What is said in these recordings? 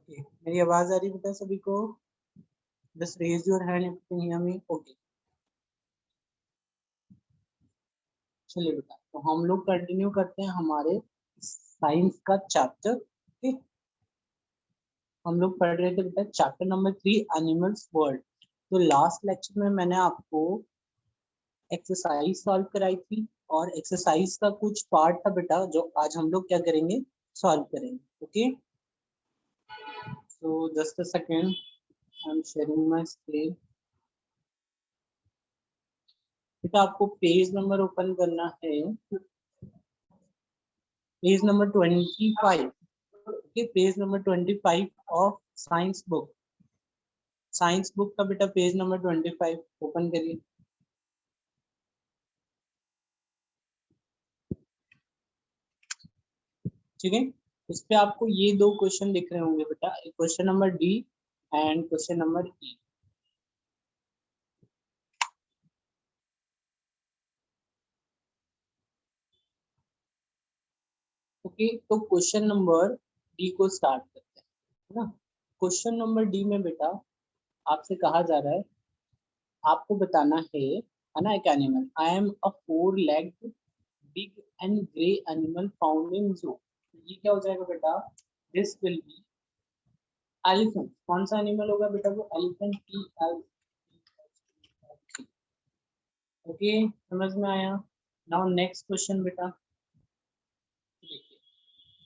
Okay, मेरी आवाज आ रही है बेटा सभी को? Just raise your hand if you can hear me. Okay, चलिए बेटा, तो हम लोग कंटिन्यू करते हैं हमारे साइंस का चैप्टर। ओके, हम लोग पढ़ रहे थे बेटा चैप्टर नंबर 3 एनिमल्स वर्ल्ड। तो लास्ट लेक्चर में मैंने आपको एक्सरसाइज सॉल्व कराई थी, और एक्सरसाइज का कुछ पार्ट था बेटा जो आज हम लोग क्या करेंगे, सॉल्व करेंगे। Okay, so just a second, I am sharing my screen. बेटा आपको पेज नंबर ओपन करना है, page number 25। Okay, page number 25 of science book. Science book का बेटा पेज नंबर 25 ओपन करिए। ठीक है, इस पे आपको ये दो क्वेश्चन दिख रहे होंगे बेटा, question number D and question number E. Okay, तो क्वेश्चन नंबर डी को स्टार्ट करते हैं, है ना। क्वेश्चन नंबर डी में बेटा आपसे कहा जा रहा है, आपको बताना है ना, एक animal, I am a 4-legged big and grey animal found in जू। ये क्या हो जाएगा बेटा, दिस विल बी एलिफेंट। कौन सा एनिमल होगा बेटा, वो एलिफेंट की। ओके, समझ में आया। नाउ नेक्स्ट क्वेश्चन बेटा,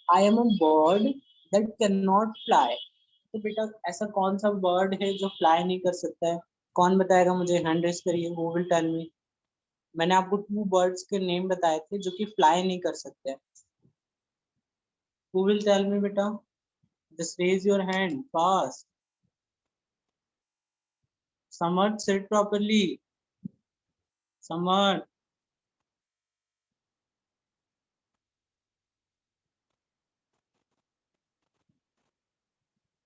I am a bird that can not fly. तो बेटा ऐसा कौन सा बर्ड है जो फ्लाई नहीं कर सकता है? कौन बताएगा मुझे, हैंड रेस करिए, वो विल टेल मी। मैंने आपको 2 बर्ड्स के नेम बताए थे जो कि फ्लाई नहीं कर सकते हैं। Who will tell me beta? Just raise your hand fast. Samar, sit properly. Samar.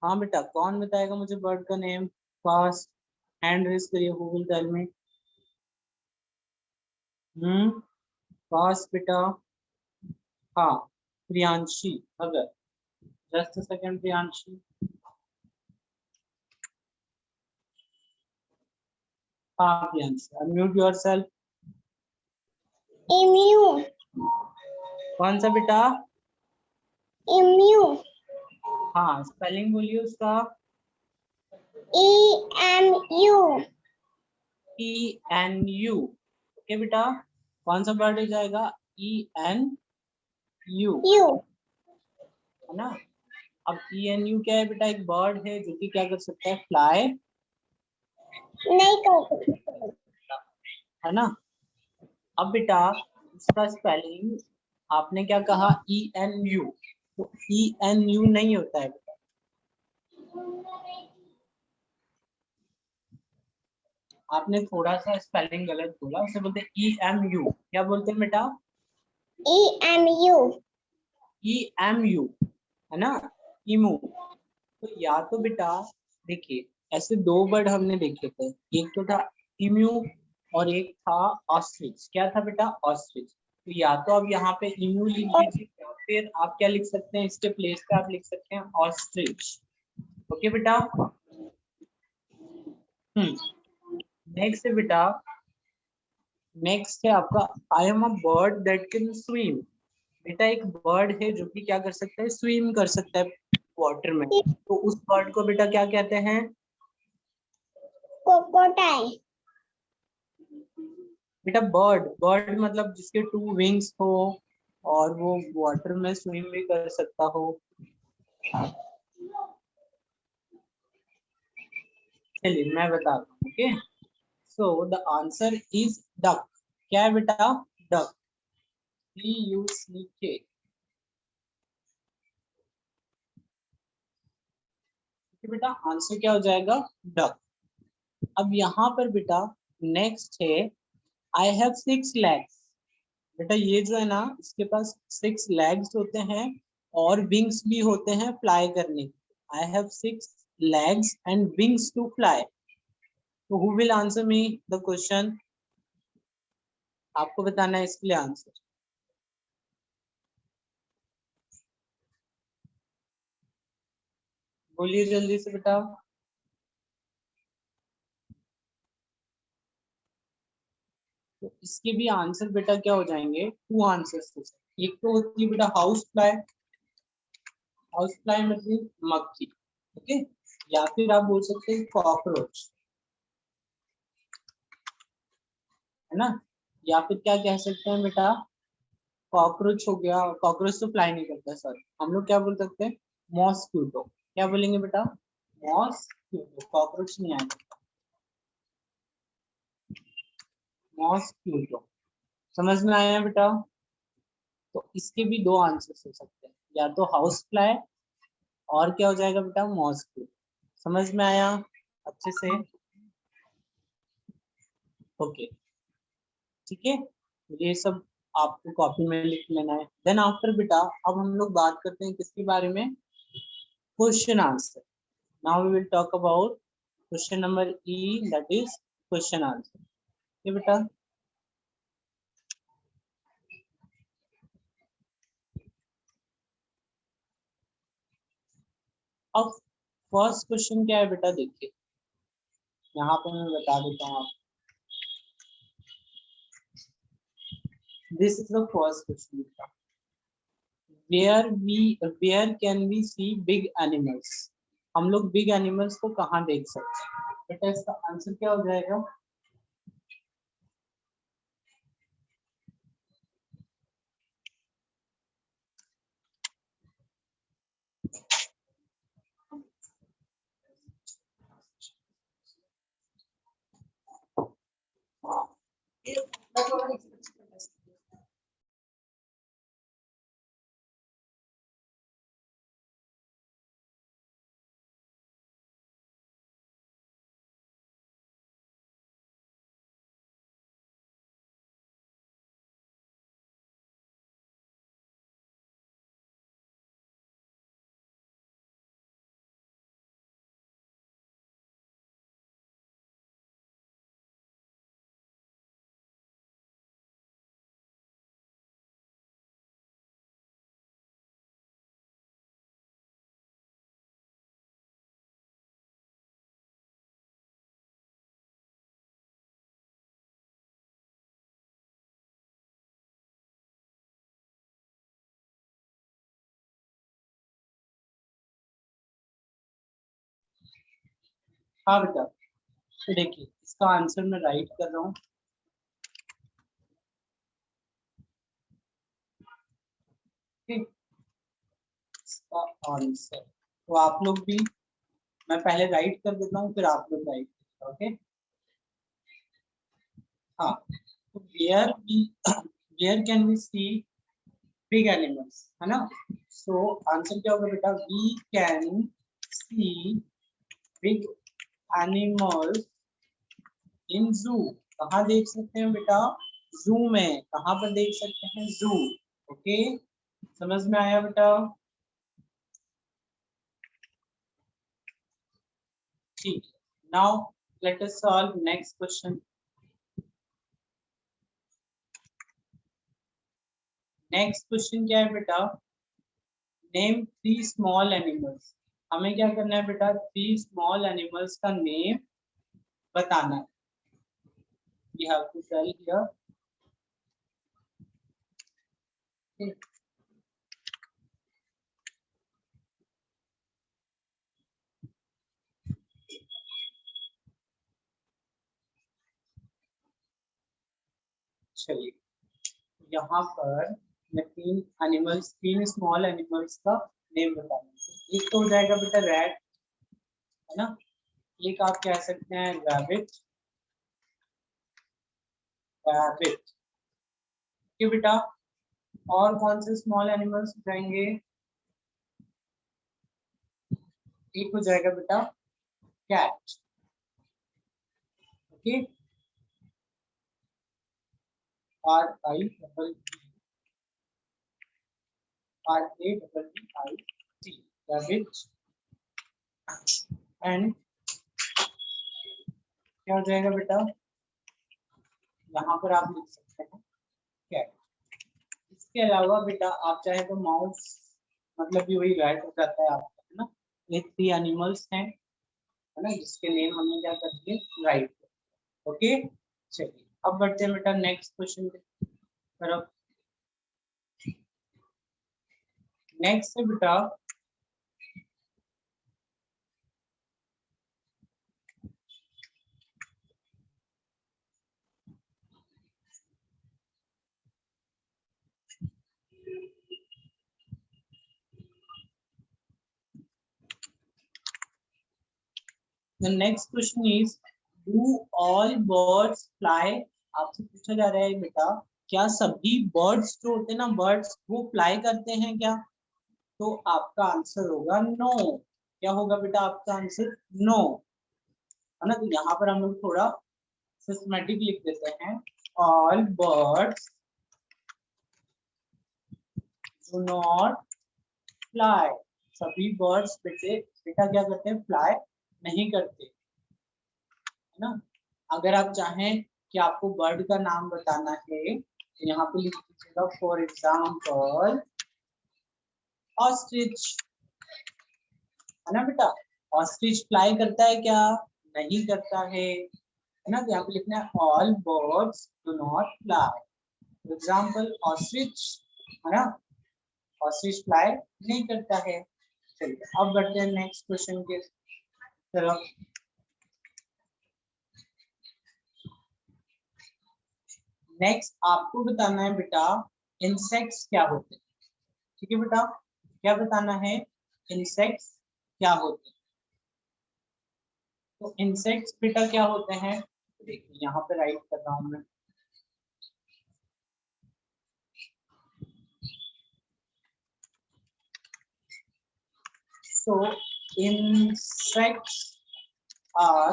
हाँ बेटा, कौन बताएगा मुझे बर्ड का नेम? फास्ट हैंड रेस करिए, who will tell me? Fast बेटा। हाँ, प्रियांशी। अगर जस्ट अ सेकंड प्रियांशी। हाँ प्रियांशी, अनम्यूट योरसेल्फ। एम्यू। कौन सा बेटा? एम्यू। हाँ, स्पेलिंग बोलिए उसका। EMU। ENU। ओके बेटा, कौन सा बर्ड हो जाएगा? ENU, you. है ना। अब ENU क्या है बेटा? एक बर्ड है जो कि क्या कर सकता है, फ्लाई नहीं कर सकते। है ना। अब बेटा इसका स्पेलिंग आपने क्या कहा, ENU, तो ENU नहीं होता है बेटा। आपने थोड़ा सा स्पेलिंग गलत बोला, उसे बोलते हैं EMU। क्या बोलते हैं बेटा? EMU। EMU, है ना, इमू। तो या तो बेटा देखिए, ऐसे 2 वर्ड हमने देखे थे, एक तो था इम्यू और एक था ऑस्ट्रिच। क्या था बेटा? ऑस्ट्रिच। तो या तो आप यहाँ पे इम्यू लिख दीजिए, या फिर आप क्या लिख सकते हैं, इसके प्लेस पे आप लिख सकते हैं ऑस्ट्रिच। ओके बेटा। नेक्स्ट है बेटा, नेक्स्ट है आपका, I am a bird that can swim. बेटा एक बर्ड है जो कि क्या कर सकता है, स्विम कर सकता है वाटर में। तो उस बर्ड को बेटा क्या कहते हैं? क्रोकोडाइल। बेटा बर्ड, बर्ड मतलब जिसके 2 विंग्स हो और वो वाटर में स्विम भी कर सकता हो। चलिए मैं बताता हूँ। Okay, so the answer is duck. क्या है बेटा? Duck, DUCK। बेटा आंसर क्या हो जाएगा? डक। अब यहाँ पर बेटा नेक्स्ट है, आई हैव 6 legs। बेटा ये जो है ना, इसके पास 6 legs होते हैं और विंग्स भी होते हैं फ्लाई करने की। I have 6 legs and wings to fly। तो who will answer me the question? आपको बताना है इसके लिए आंसर। बोलिए जल्दी से बेटा। तो इसके भी आंसर बेटा क्या हो जाएंगे, 2 आंसर्स हो सकते। एक तो होती है बेटा हाउस फ्लाई, हाउस फ्लाई मतलब मक्खी, ओके, या फिर आप बोल सकते हैं कॉकरोच, है ना, या फिर क्या कह सकते हैं बेटा, कॉकरोच हो गया, कॉकरोच तो फ्लाई नहीं करता सर, हम लोग क्या बोल सकते हैं, मॉस्क्यूटो, क्या बोलेंगे बेटा, मॉस्क्यूटो, कॉकरोच नहीं आएगा, मॉस्क्यूटो, समझ में आया बेटा। तो इसके भी 2 आंसर हो सकते हैं, या तो हाउस फ्लाई और क्या हो जाएगा बेटा, मॉस्क्यूटो, समझ में आया अच्छे से, ओके, ठीक है, ये सब आपको कॉपी में लिख लेना है। देन आफ्टर बेटा अब हम लोग बात करते हैं किसके बारे में, question answer. Now we will talk about question number E, that is question answer, ये बेटा। अब फर्स्ट क्वेश्चन क्या है बेटा, देखिए यहाँ पर मैं बता देता हूँ आपको, this is the first question बेटा, where can we see big animals, हम लोग बिग एनिमल्स को कहाँ देख सकते हैं बेटा, इसका आंसर क्या हो जाएगा, हाँ बेटा, तो देखिए इसका आंसर मैं राइट कर रहा हूँ, ठीक, इसका आंसर तो आप लोग भी, मैं पहले राइट कर देता हूँ फिर आप लोग राइट, ओके, हाँ, तो where can we see big animals, है ना, सो आंसर क्या होगा बेटा, we can see big animals in zoo, कहाँ देख सकते हैं बेटा, जू में, कहाँ पर देख सकते हैं, जू, ओके, समझ में आया बेटा, ठीक, now let us solve next question. Next question क्या है बेटा, नेम 3 स्मॉल एनिमल्स, हमें क्या करना है बेटा, 3 स्मॉल एनिमल्स का नेम बताना है, we have to tell here, चलिए यहाँ पर मैं 3 स्मॉल एनिमल्स का नेम बताऊंगा, एक तो हो जाएगा बेटा रैट, है ना, एक आप कह सकते हैं रैबिट, रैबिट, ठीक है बेटा, और कौन से स्मॉल एनिमल्स हो जाएंगे, एक हो जाएगा बेटा cat, okay, RIBBIT, rabbit, and क्या हो जाएगा बेटा, यहाँ पर आप लिख सकते हैं कैट, इसके अलावा बेटा आप चाहे तो माउस, मतलब कि वही रैट हो जाता है आपका, है ना, ये 3 एनिमल्स हैं, है ना, जिसके नेम हमने क्या कर दिए, राइट। ओके, चलिए अब बढ़ते हैं बेटा नेक्स्ट क्वेश्चन की तरफ। नेक्स्ट है बेटा The next question is, do all birds fly? आपसे पूछा जा रहा है बेटा, क्या सभी बर्ड्स जो होते हैं ना, बर्ड्स वो फ्लाई करते हैं क्या? तो आपका आंसर होगा नो। क्या होगा बेटा आपका आंसर? नो, है ना। तो यहाँ पर हम लोग थोड़ा सिस्टमैटिक लिख देते हैं, all birds do not fly. सभी बर्ड्स बेटा क्या करते हैं, फ्लाई नहीं करते, है ना। अगर आप चाहें कि आपको बर्ड का नाम बताना है तो यहाँ पे लिख दीजिएगा, फॉर एग्जाम्पल ऑस्ट्रिच, है ना बेटा। ऑस्ट्रिच फ्लाई करता है क्या? नहीं करता है ना। तो यहाँ पे लिखना है all birds do not fly, for example ostrich, है ना। ऑस्ट्रिच फ्लाई नहीं करता है। चलिए अब बढ़ते हैं नेक्स्ट क्वेश्चन के तरफ। नेक्स्ट आपको बताना है बेटा, इंसेक्ट्स क्या होते हैं। ठीक है बेटा, क्या बताना है, इंसेक्ट्स क्या होते हैं। तो इंसेक्ट्स बेटा क्या होते हैं, देखिए यहाँ पे राइट कर रहा हूँ मैं। So insects are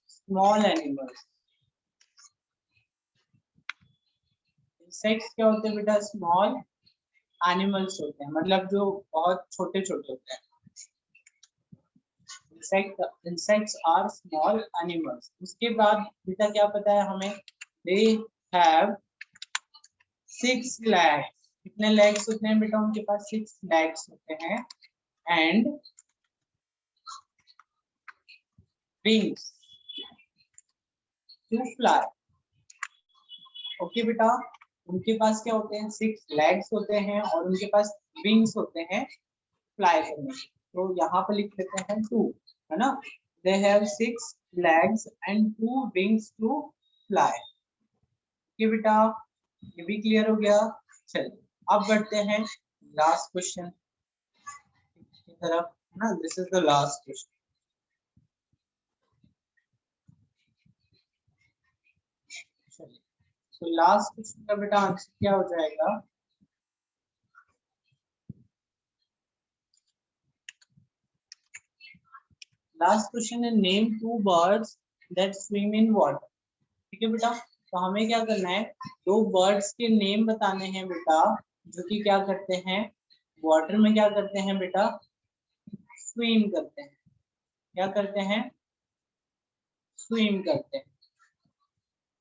small animals. Insects क्या होते हैं बेटा, स्मॉल एनिमल्स होते हैं, मतलब जो बहुत छोटे छोटे होते हैं। Insects are small animals. उसके बाद बेटा क्या पता है हमें, दे हैव 6 legs। कितने लेग्स होते हैं बेटा उनके पास? 6 लेग्स होते हैं, and wings to fly. Okay बेटा, उनके पास क्या होते हैं, 6 लेग्स होते हैं और उनके पास विंग्स होते हैं फ्लाई करने के। तो यहाँ पे लिख देते हैं 2, है ना। दे have 6 legs and 2 wings to fly। Okay बेटा, ये भी क्लियर हो गया। चलिए अब बढ़ते हैं लास्ट क्वेश्चन की तरफ, है ना। This is the last question. चलिए, तो लास्ट क्वेश्चन का बेटा आंसर क्या हो जाएगा, लास्ट क्वेश्चन है, name 2 birds that swim in water. ठीक है बेटा, तो हमें क्या करना है, 2 बर्ड्स के नेम बताने हैं बेटा, जो कि क्या करते हैं, वाटर में क्या करते हैं बेटा, स्विम करते हैं। क्या करते हैं, स्विम करते हैं।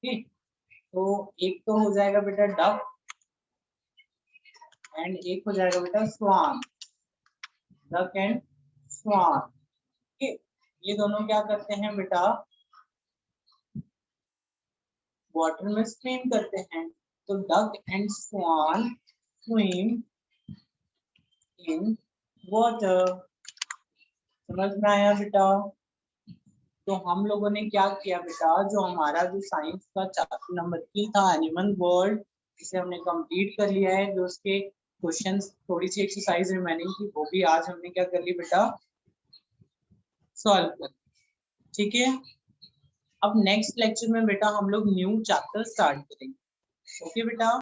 ठीक, तो एक तो हो जाएगा बेटा डक, एंड एक हो जाएगा बेटा स्वान, डक एंड स्वान। ठीक, ये दोनों क्या करते हैं बेटा, वाटर में स्विम करते हैं। तो duck and swan swim in water. समझ में आया बेटा? तो हम लोगों ने क्या किया बेटा, जो हमारा जो साइंस का चैप्टर नंबर 3 था एनिमल वर्ल्ड, इसे हमने कंप्लीट कर लिया है। जो उसके क्वेश्चंस, थोड़ी सी एक्सरसाइज रिमेनिंग थी, वो भी आज हमने क्या कर ली बेटा, सॉल्व कर। ठीक है, अब नेक्स्ट लेक्चर में बेटा हम लोग न्यू चैप्टर स्टार्ट करेंगे। ओके बेटा।